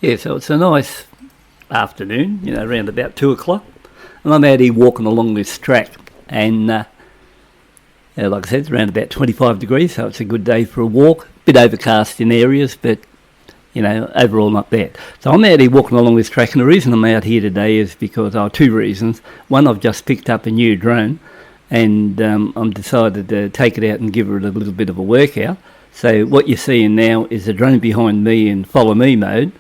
Yeah, so it's a nice afternoon, around about 2 o'clock. And I'm out here walking along this track. And like I said, it's around about 25 degrees, so it's a good day for a walk. Bit overcast in areas, but, overall not bad. So I'm out here walking along this track, and the reason I'm out here today is because, two reasons. One, I've just picked up a new drone, and I'm decided to take it out and give it a little bit of a workout. So what you're seeing now is the drone behind me in follow me mode.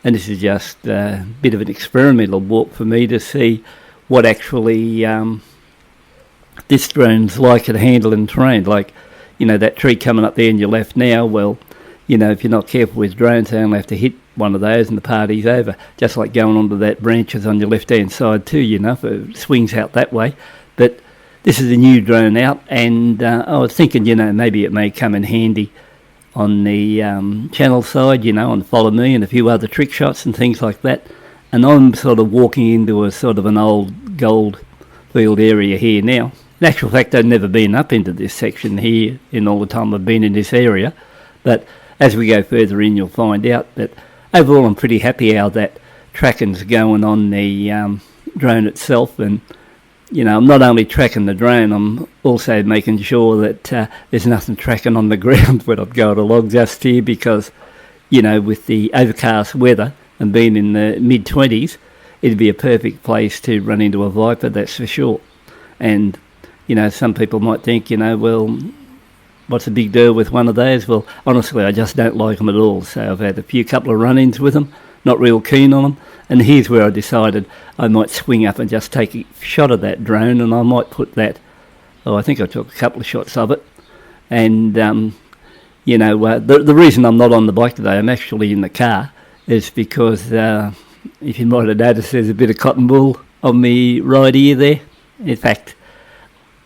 And this is just a bit of an experimental walk for me to see what actually this drone's like at handling terrain. Like, that tree coming up there on your left now, well, if you're not careful with drones, they only have to hit one of those and the party's over. Just like going onto that branches on your left-hand side too, if it swings out that way. But this is a new drone out, and I was thinking, maybe it may come in handy on the channel side, on Follow Me and a few other trick shots and things like that. And I'm sort of walking into a sort of an old gold field area here now. In actual fact, I've never been up into this section here in all the time I've been in this area. But as we go further in, you'll find out that overall I'm pretty happy how that tracking's going on the drone itself. And I'm not only tracking the drone, I'm also making sure that there's nothing tracking on the ground when I'm going along just here because, with the overcast weather and being in the mid-20s, it'd be a perfect place to run into a viper, that's for sure. And, some people might think, well, what's the big deal with one of those? Well, honestly, I just don't like them at all. So I've had a couple of run-ins with them, not real keen on them. And here's where I decided I might swing up and just take a shot of that drone, and I might put that, I think I took a couple of shots of it. And, the reason I'm not on the bike today, I'm actually in the car, is because, if you might have noticed, there's a bit of cotton wool on me right ear there. In fact,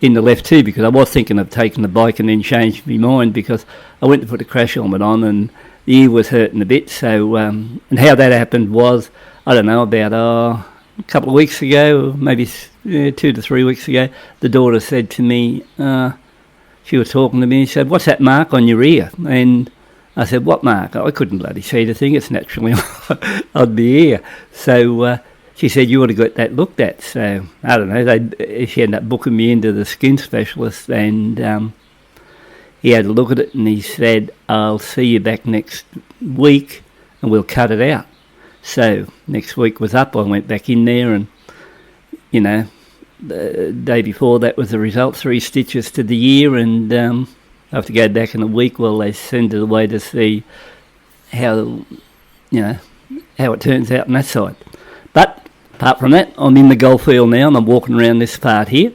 in the left too, because I was thinking of taking the bike and then changed my mind because I went to put a crash helmet on and the ear was hurting a bit. So, and how that happened was, I don't know, about a couple of weeks ago, maybe 2 to 3 weeks ago, the daughter said to me, she was talking to me and said, "What's that mark on your ear?" And I said, "What mark?" I couldn't bloody see the thing, it's naturally on the ear. So she said, "You ought to get that looked at." So, I don't know, she ended up booking me into the skin specialist, and he had a look at it and he said, "I'll see you back next week and we'll cut it out." So next week was up, I went back in there and, the day before that was the result, 3 stitches to the ear, and I have to go back in a week while they send it away to see how it turns out on that side. But apart from that, I'm in the golf field now and I'm walking around this part here.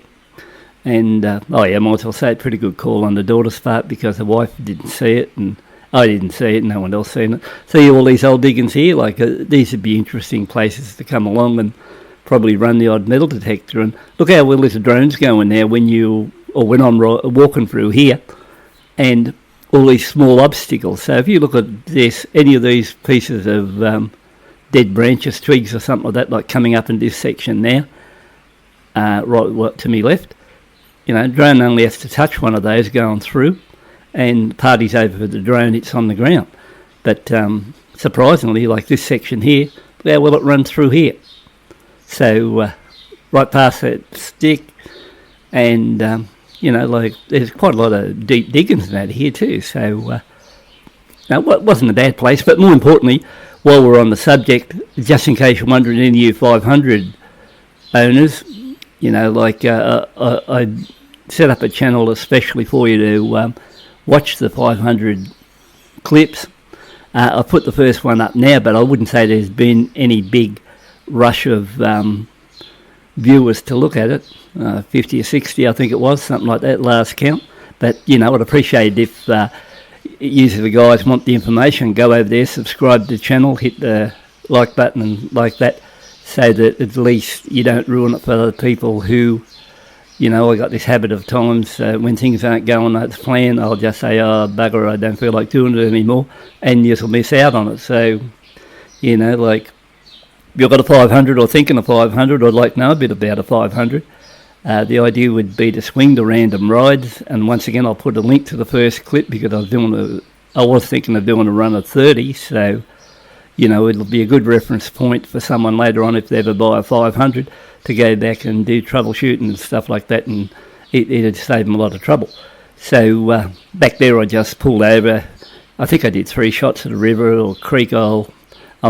And, I might as well say, pretty good call on the daughter's part because the wife didn't see it and I didn't see it, no one else seen it. See all these old diggings here, these would be interesting places to come along and probably run the odd metal detector. And look how well this drone's going now when I'm walking through here, and all these small obstacles. So if you look at this, any of these pieces of dead branches, twigs or something like that, like coming up in this section now, right to me left, drone only has to touch one of those going through, and the party's over for the drone, it's on the ground. But surprisingly, like this section here, look how well it runs through here. So right past that stick, and there's quite a lot of deep diggings in that here too. So it wasn't a bad place. But more importantly, while we're on the subject, just in case you're wondering, any of you 500 owners, I set up a channel especially for you to watch the 500 clips. I put the first one up now, but I wouldn't say there's been any big rush of viewers to look at it. 50 or 60, I think it was, something like that, last count. But, I'd appreciate it if usually the guys want the information, go over there, subscribe to the channel, hit the like button and like that, so that at least you don't ruin it for other people who, I got this habit of times when things aren't going as planned, I'll just say, "Oh, bugger, I don't feel like doing it anymore," and you'll miss out on it. So, if you've got a 500 or thinking of 500 or like to know a bit about a 500, the idea would be to swing to Randon Rides, and once again I'll put a link to the first clip because I was thinking of doing a run of 30, so it'll be a good reference point for someone later on if they ever buy a 500 to go back and do troubleshooting and stuff like that, and it'd save them a lot of trouble. So back there I just pulled over. I think I did 3 shots at a river or creek. I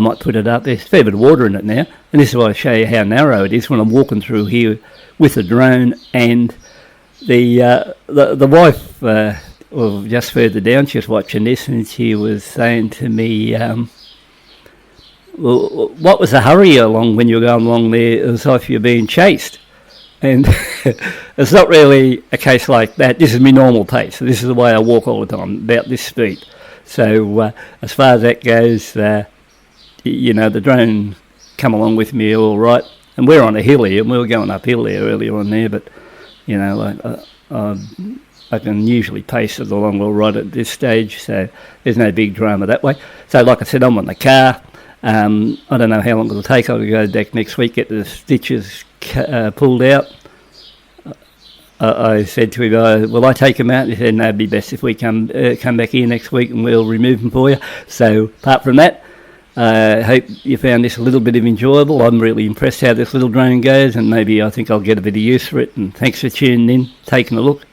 might put it up. There's a fair bit of water in it now, and this is why I show you how narrow it is when I'm walking through here with a drone. And the wife, well, just further down, she was watching this, and she was saying to me, well, what was the hurry along when you were going along there? It was like you're being chased. And it's not really a case like that. This is my normal pace. So this is the way I walk all the time, about this speed. So as far as that goes, the drone come along with me all right. And we're on a hill here, and we were going uphill there earlier on there, but, I can usually pace it along all right at this stage, so there's no big drama that way. So like I said, I'm on the car. I don't know how long it'll take. I'll go back next week, get the stitches pulled out. I said to him, will I take them out? He said, no, it'd be best if we come back here next week and we'll remove them for you. So apart from that, I hope you found this a little bit of enjoyable. I'm really impressed how this little drone goes, and maybe I think I'll get a bit of use for it. And thanks for tuning in, taking a look.